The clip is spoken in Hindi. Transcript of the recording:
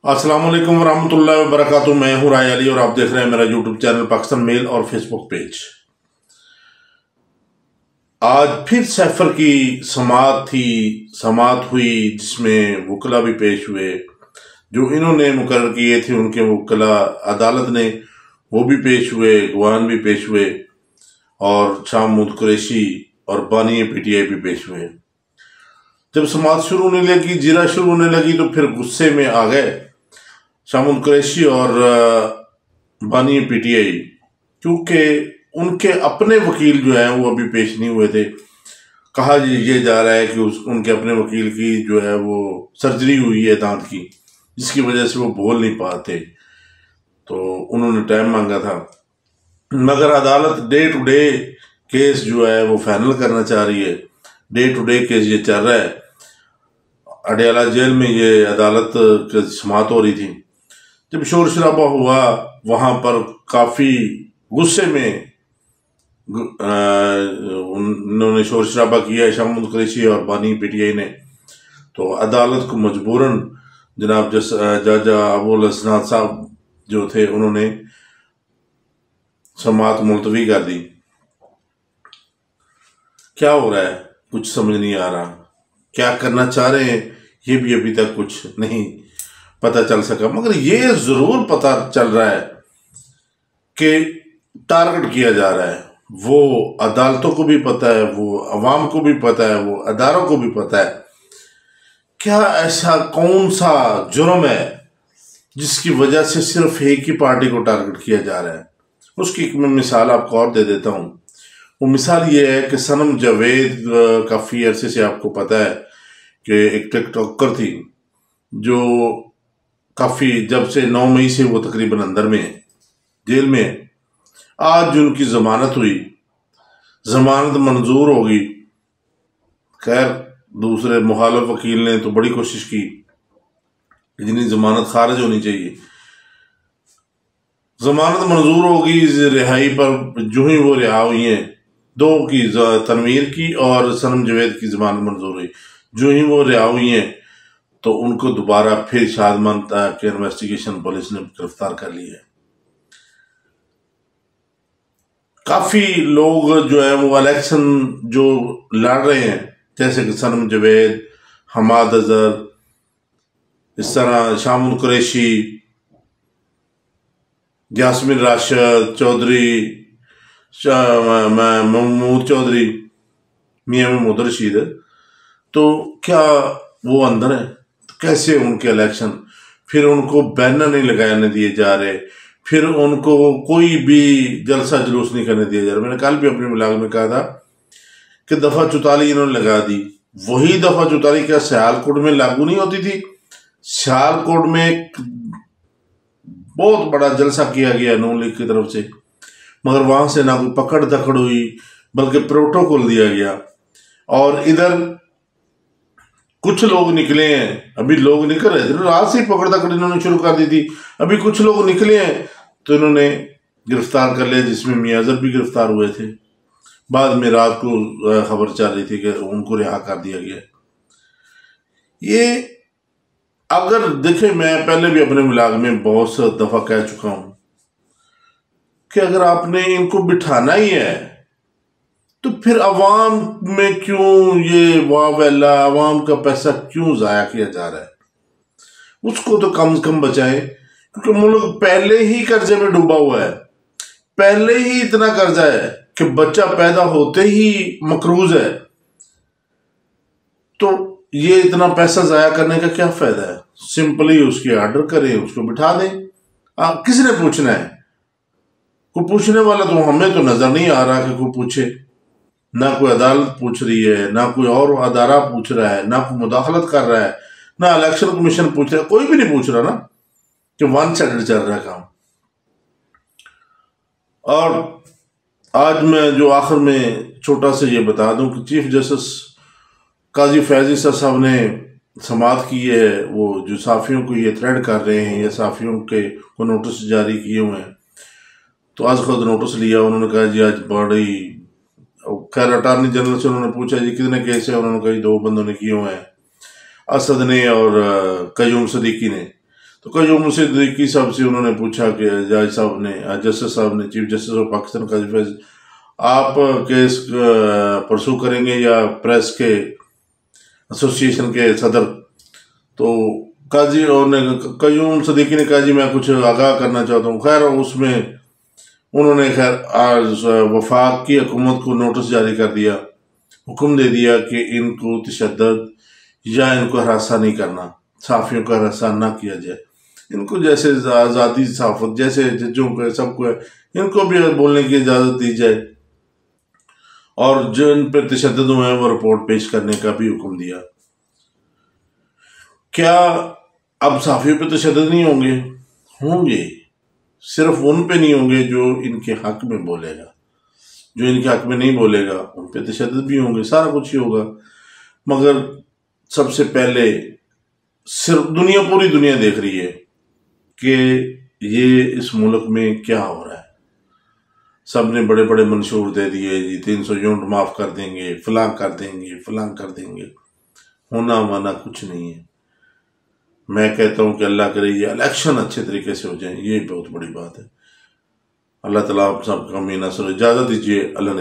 अस्सलाम वालेकुम वरहमतुल्लाहि वबरकातुहू। मैं हूँ राय अली और आप देख रहे हैं मेरा यूट्यूब चैनल पाकिस्तान मेल और फेसबुक पेज। आज फिर सैफर की समाअत हुई जिसमें वकला भी पेश हुए। जो इन्होंने मुकर्रर किए थे उनके वकला अदालत ने वो भी पेश हुए, गवाहान भी पेश हुए और शाह महमूद कुरैशी और बानी पीटीआई भी पेश हुए। जब समाअत शुरू होने लगी, जिरा शुरू होने लगी तो फिर गुस्से में आ गए शाह महमूद कुरैशी और बानी पीटीआई, क्योंकि उनके अपने वकील जो है वो अभी पेश नहीं हुए थे। कहा ये जा रहा है कि उनके अपने वकील की जो है वो सर्जरी हुई है दांत की, जिसकी वजह से वो बोल नहीं पाते, तो उन्होंने टाइम मांगा था। मगर अदालत डे टू डे केस जो है वो फाइनल करना चाह रही है। डे टू डे केस ये चल रहा है। अडयाला जेल में ये अदालत की समाअत हो रही थी। जब शोर शराबा हुआ वहां पर काफ़ी गुस्से में उन्होंने शोर शराबा किया शाह महमूद कुरैशी और बानी पीटीआई ने, तो अदालत को मजबूरन जनाब जज अबुल हसनात साहब जो थे उन्होंने समाअत मुलतवी कर दी। क्या हो रहा है कुछ समझ नहीं आ रहा, क्या करना चाह रहे हैं ये भी अभी तक कुछ नहीं पता चल सका। मगर ये जरूर पता चल रहा है कि टारगेट किया जा रहा है। वो अदालतों को भी पता है, वो अवाम को भी पता है, वो अदारों को भी पता है। क्या ऐसा कौन सा जुर्म है जिसकी वजह से सिर्फ एक ही पार्टी को टारगेट किया जा रहा है? उसकी एक मैं मिसाल आपको और दे देता हूँ। वो मिसाल ये है कि सनम जावेद काफ़ी अरसे से आपको पता है कि एक टिकटॉकर थी जो काफ़ी जब से 9 मई से वो तकरीबन अंदर में है, जेल में है। आज उनकी जमानत हुई, जमानत मंजूर होगी। खैर दूसरे मुखालिफ वकील ने तो बड़ी कोशिश की इतनी जमानत खारिज होनी चाहिए। जमानत मंजूर होगी रिहाई पर। जो ही वो रिहा हुई हैं, दो की तनवीर की और सनम जावेद की जमानत मंजूर हुई। जो ही वो रिहा हुई हैं तो उनको दोबारा फिर शादमान के इन्वेस्टिगेशन पुलिस ने गिरफ्तार कर लिया है। काफी लोग जो है वो इलेक्शन जो लड़ रहे हैं, जैसे कि सनम जावेद, हमाद अजहर, इस तरह शाह महमूद कुरैशी, यास्मीन राशिद चौधरी, महमूद चौधरी, मियां महमूद रशीद, तो क्या वो अंदर है? तो कैसे उनके इलेक्शन, फिर उनको बैनर नहीं लगाने दिए जा रहे, फिर उनको कोई भी जलसा जुलूस नहीं करने दिया जा रहा। मैंने कल भी अपने ब्लॉग में कहा था कि दफा 44 इन्होंने लगा दी। वही दफा 44 क्या सियालकोट में लागू नहीं होती थी? सियालकोट में बहुत बड़ा जलसा किया गया नून लीग की तरफ से, मगर वहां से ना कोई पकड़ दखड़ हुई बल्कि प्रोटोकॉल दिया गया। और इधर कुछ लोग निकले हैं, अभी लोग निकल रहे थे, रात से ही पकड़ दकड़ इन्होंने शुरू कर दी थी। अभी कुछ लोग निकले हैं तो इन्होंने गिरफ्तार कर लिया, जिसमें मियां अजहर भी गिरफ्तार हुए थे। बाद में रात को खबर चल रही थी कि उनको रिहा कर दिया गया। ये अगर देखें, मैं पहले भी अपने ब्लॉग में बहुत सा दफा कह चुका हूं कि अगर आपने इनको बिठाना ही है तो फिर अवाम में क्यों ये वावेला, अवाम का पैसा क्यों जाया किया जा रहा है? उसको तो कम से कम बचाएं, क्योंकि मुल्क पहले ही कर्जे में डूबा हुआ है। पहले ही इतना कर्जा है कि बच्चा पैदा होते ही मकरूज है। तो ये इतना पैसा जाया करने का क्या फायदा है? सिंपली उसकी ऑर्डर करें, उसको बिठा दें। किसने पूछना है? कोई पूछने वाला तो हमें तो नजर नहीं आ रहा कि कोई पूछे। ना कोई अदालत पूछ रही है, ना कोई और अदारा पूछ रहा है, ना कोई मुदाखलत कर रहा है, ना इलेक्शन कमीशन पूछ रहा है। कोई भी नहीं पूछ रहा ना, कि वन साइडेड चल रहा है काम। और आज मैं जो आखिर में छोटा सा ये बता दूं कि चीफ जस्टिस काजी फैज ईसा साहब ने समाअत की है। वो जो साफियों को ये थ्रेड कर रहे हैं या साफियों के को नोटिस जारी किए हुए हैं, तो आज खुद नोटिस लिया। उन्होंने कहा जी आज बड़ी, खैर अटारनी जनरल से उन्होंने पूछा जी कितने केस है? उन्होंने कहा 2 बंदों ने किए हुए हैं, असद ने और कयूम सदीकी ने। तो कयूम सिद्दीकी साहब से उन्होंने पूछा कि जज साहब ने, जस्टिस साहब ने, चीफ जस्टिस ऑफ पाकिस्तान काजी फैज, आप केस परसू करेंगे या प्रेस के एसोसिएशन के सदर? तो काजी और कयूम सिद्दीकी ने कहा जी मैं कुछ आगाह करना चाहता हूँ। खैर उसमें उन्होंने आज वफाक की हुकूमत को नोटिस जारी कर दिया, हुक्म दे दिया कि इनको तशद्दुद या इनको हरासा नहीं करना, सहाफ़ियों का हरासा ना किया जाए, इनको जैसे आज़ादी सहाफ़त जैसे जजों को सबको है इनको भी बोलने की इजाज़त दी जाए, और जो इन पर तशद्दुद हुए हैं वो रिपोर्ट पेश करने का भी हुक्म दिया। क्या अब सहाफ़ियों पर तशद्दुद नहीं होंगे? होंगे, सिर्फ उन पे नहीं होंगे जो इनके हक में बोलेगा, जो इनके हक में नहीं बोलेगा उन पे तशद्दुद भी होंगे, सारा कुछ ही होगा। मगर सबसे पहले सिर्फ पूरी दुनिया देख रही है कि ये इस मुल्क में क्या हो रहा है। सब ने बड़े बड़े मंशूर दे दिए जी, 300 यूनिट माफ़ कर देंगे, फलां कर देंगे, फलां कर देंगे। होना माना कुछ नहीं है। मैं कहता हूँ कि अल्लाह करे ये इलेक्शन अच्छे तरीके से हो जाए, ये बहुत बड़ी बात है। अल्लाह ताला आप सबका मीना सुनो। इजाज़त दीजिए। अल्लाह